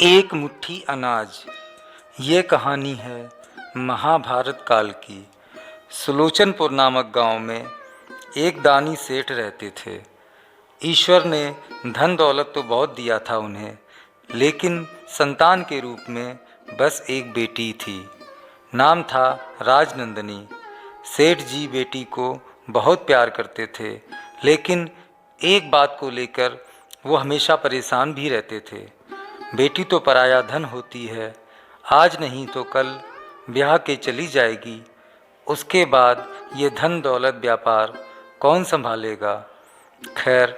एक मुट्ठी अनाज। ये कहानी है महाभारत काल की। सुलोचनपुर नामक गांव में एक दानी सेठ रहते थे। ईश्वर ने धन दौलत तो बहुत दिया था उन्हें, लेकिन संतान के रूप में बस एक बेटी थी। नाम था राजनंदिनी। सेठ जी बेटी को बहुत प्यार करते थे, लेकिन एक बात को लेकर वो हमेशा परेशान भी रहते थे। बेटी तो पराया धन होती है, आज नहीं तो कल ब्याह के चली जाएगी। उसके बाद ये धन दौलत व्यापार कौन संभालेगा। खैर,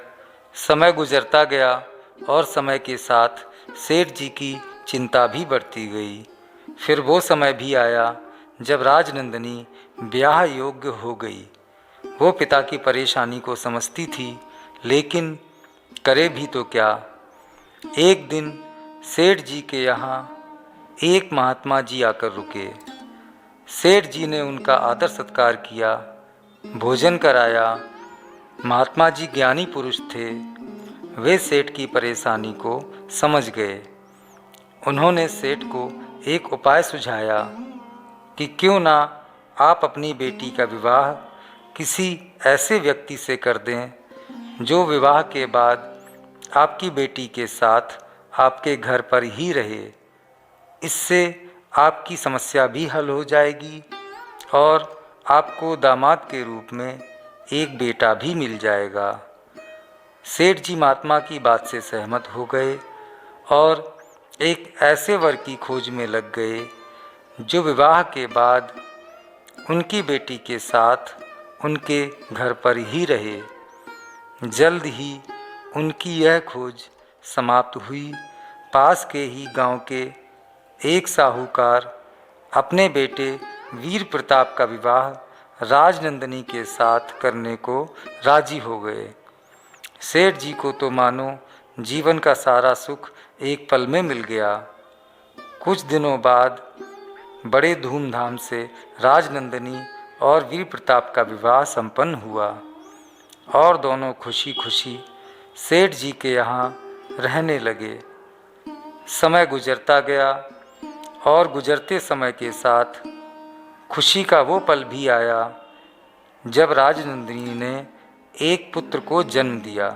समय गुजरता गया और समय के साथ सेठ जी की चिंता भी बढ़ती गई। फिर वो समय भी आया जब राजनंदिनी ब्याह योग्य हो गई। वो पिता की परेशानी को समझती थी, लेकिन करे भी तो क्या। एक दिन सेठ जी के यहाँ एक महात्मा जी आकर रुके। सेठ जी ने उनका आदर सत्कार किया, भोजन कराया। महात्मा जी ज्ञानी पुरुष थे। वे सेठ की परेशानी को समझ गए। उन्होंने सेठ को एक उपाय सुझाया कि क्यों ना आप अपनी बेटी का विवाह किसी ऐसे व्यक्ति से कर दें जो विवाह के बाद आपकी बेटी के साथ आपके घर पर ही रहे। इससे आपकी समस्या भी हल हो जाएगी और आपको दामाद के रूप में एक बेटा भी मिल जाएगा। सेठ जी महात्मा की बात से सहमत हो गए और एक ऐसे वर की खोज में लग गए जो विवाह के बाद उनकी बेटी के साथ उनके घर पर ही रहे। जल्द ही उनकी यह खोज समाप्त हुई। पास के ही गांव के एक साहूकार अपने बेटे वीर प्रताप का विवाह राजनंदिनी के साथ करने को राजी हो गए। सेठ जी को तो मानो जीवन का सारा सुख एक पल में मिल गया। कुछ दिनों बाद बड़े धूमधाम से राजनंदिनी और वीर प्रताप का विवाह संपन्न हुआ और दोनों खुशी खुशी सेठ जी के यहाँ रहने लगे। समय गुजरता गया और गुजरते समय के साथ खुशी का वो पल भी आया जब राजनंदिनी ने एक पुत्र को जन्म दिया।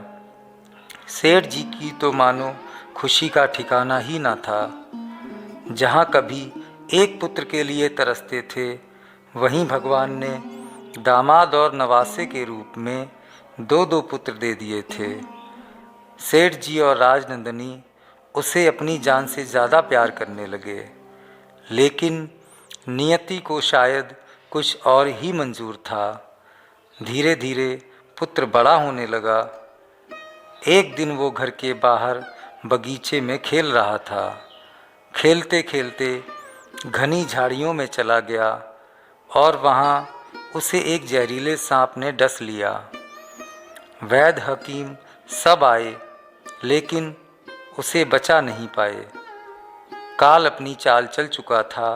सेठ जी की तो मानो खुशी का ठिकाना ही ना था। जहाँ कभी एक पुत्र के लिए तरसते थे, वहीं भगवान ने दामाद और नवासे के रूप में दो दो पुत्र दे दिए थे। सेठ जी और राजनंदिनी उसे अपनी जान से ज़्यादा प्यार करने लगे, लेकिन नियति को शायद कुछ और ही मंजूर था। धीरे धीरे पुत्र बड़ा होने लगा। एक दिन वो घर के बाहर बगीचे में खेल रहा था। खेलते खेलते घनी झाड़ियों में चला गया और वहाँ उसे एक जहरीले सांप ने डस लिया। वैद्य हकीम सब आए, लेकिन उसे बचा नहीं पाए। काल अपनी चाल चल चुका था।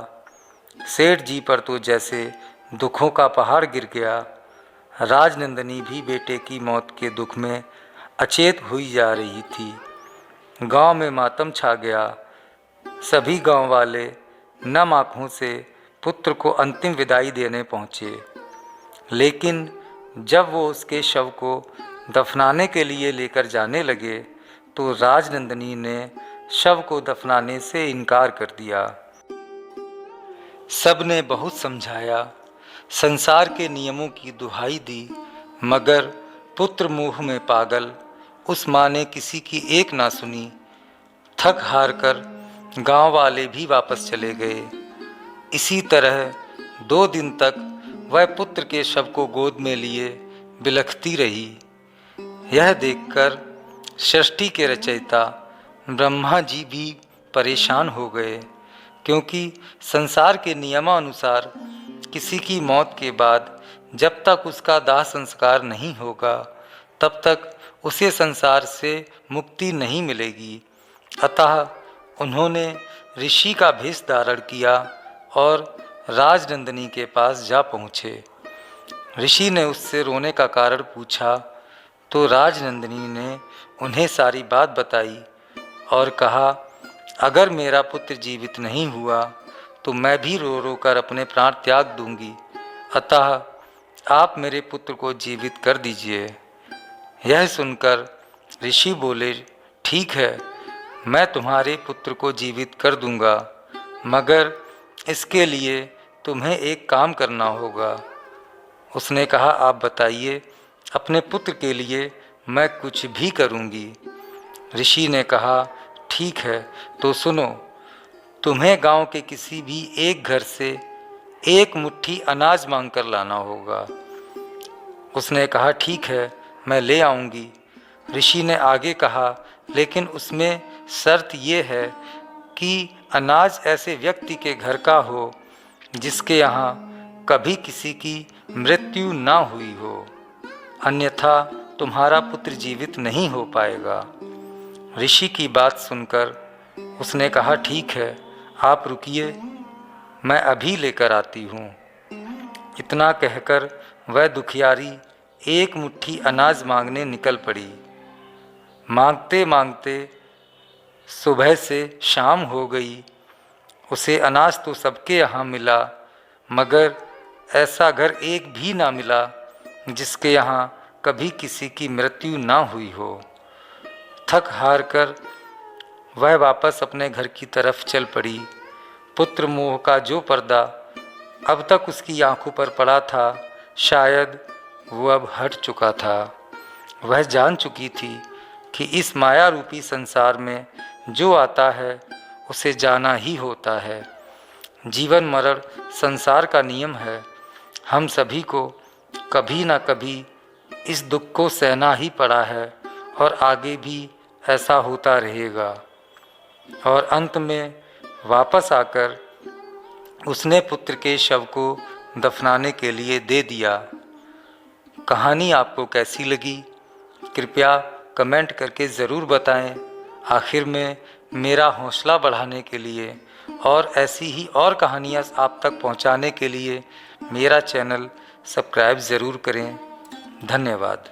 सेठ जी पर तो जैसे दुखों का पहाड़ गिर गया। राजनंदिनी भी बेटे की मौत के दुख में अचेत हुई जा रही थी। गांव में मातम छा गया। सभी गांव वाले नम आँखों से पुत्र को अंतिम विदाई देने पहुँचे, लेकिन जब वो उसके शव को दफनाने के लिए लेकर जाने लगे तो राजनंदिनी ने शव को दफनाने से इनकार कर दिया। सब ने बहुत समझाया, संसार के नियमों की दुहाई दी, मगर पुत्र मोह में पागल उस माँ ने किसी की एक ना सुनी। थक हार कर गाँव वाले भी वापस चले गए। इसी तरह 2 दिन तक वह पुत्र के शव को गोद में लिए बिलखती रही। यह देखकर सृष्टि के रचयिता ब्रह्मा जी भी परेशान हो गए, क्योंकि संसार के नियमानुसार किसी की मौत के बाद जब तक उसका दाह संस्कार नहीं होगा, तब तक उसे संसार से मुक्ति नहीं मिलेगी। अतः उन्होंने ऋषि का भेष धारण किया और राजनंदिनी के पास जा पहुँचे। ऋषि ने उससे रोने का कारण पूछा तो राजनंदिनी ने उन्हें सारी बात बताई और कहा, अगर मेरा पुत्र जीवित नहीं हुआ तो मैं भी रो रो कर अपने प्राण त्याग दूंगी। अतः आप मेरे पुत्र को जीवित कर दीजिए। यह सुनकर ऋषि बोले, ठीक है, मैं तुम्हारे पुत्र को जीवित कर दूंगा, मगर इसके लिए तुम्हें एक काम करना होगा। उसने कहा, आप बताइए, अपने पुत्र के लिए मैं कुछ भी करूंगी। ऋषि ने कहा, ठीक है, तो सुनो, तुम्हें गांव के किसी भी एक घर से एक मुट्ठी अनाज मांग कर लाना होगा। उसने कहा, ठीक है, मैं ले आऊंगी। ऋषि ने आगे कहा, लेकिन उसमें शर्त ये है कि अनाज ऐसे व्यक्ति के घर का हो जिसके यहाँ कभी किसी की मृत्यु ना हुई हो, अन्यथा तुम्हारा पुत्र जीवित नहीं हो पाएगा। ऋषि की बात सुनकर उसने कहा, ठीक है, आप रुकिए, मैं अभी लेकर आती हूँ। इतना कहकर वह दुखियारी एक मुट्ठी अनाज मांगने निकल पड़ी। मांगते मांगते सुबह से शाम हो गई। उसे अनाज तो सबके यहाँ मिला, मगर ऐसा घर एक भी ना मिला जिसके यहाँ कभी किसी की मृत्यु ना हुई हो। थक हार कर वह वापस अपने घर की तरफ चल पड़ी। पुत्र मोह का जो पर्दा अब तक उसकी आंखों पर पड़ा था, शायद वो अब हट चुका था। वह जान चुकी थी कि इस माया रूपी संसार में जो आता है उसे जाना ही होता है। जीवन मरण संसार का नियम है। हम सभी को कभी ना कभी इस दुख को सहना ही पड़ा है और आगे भी ऐसा होता रहेगा। और अंत में वापस आकर उसने पुत्र के शव को दफनाने के लिए दे दिया। कहानी आपको कैसी लगी? कृपया कमेंट करके ज़रूर बताएं। आखिर में मेरा हौसला बढ़ाने के लिए और ऐसी ही और कहानियाँ आप तक पहुँचाने के लिए मेरा चैनल सब्सक्राइब ज़रूर करें। धन्यवाद।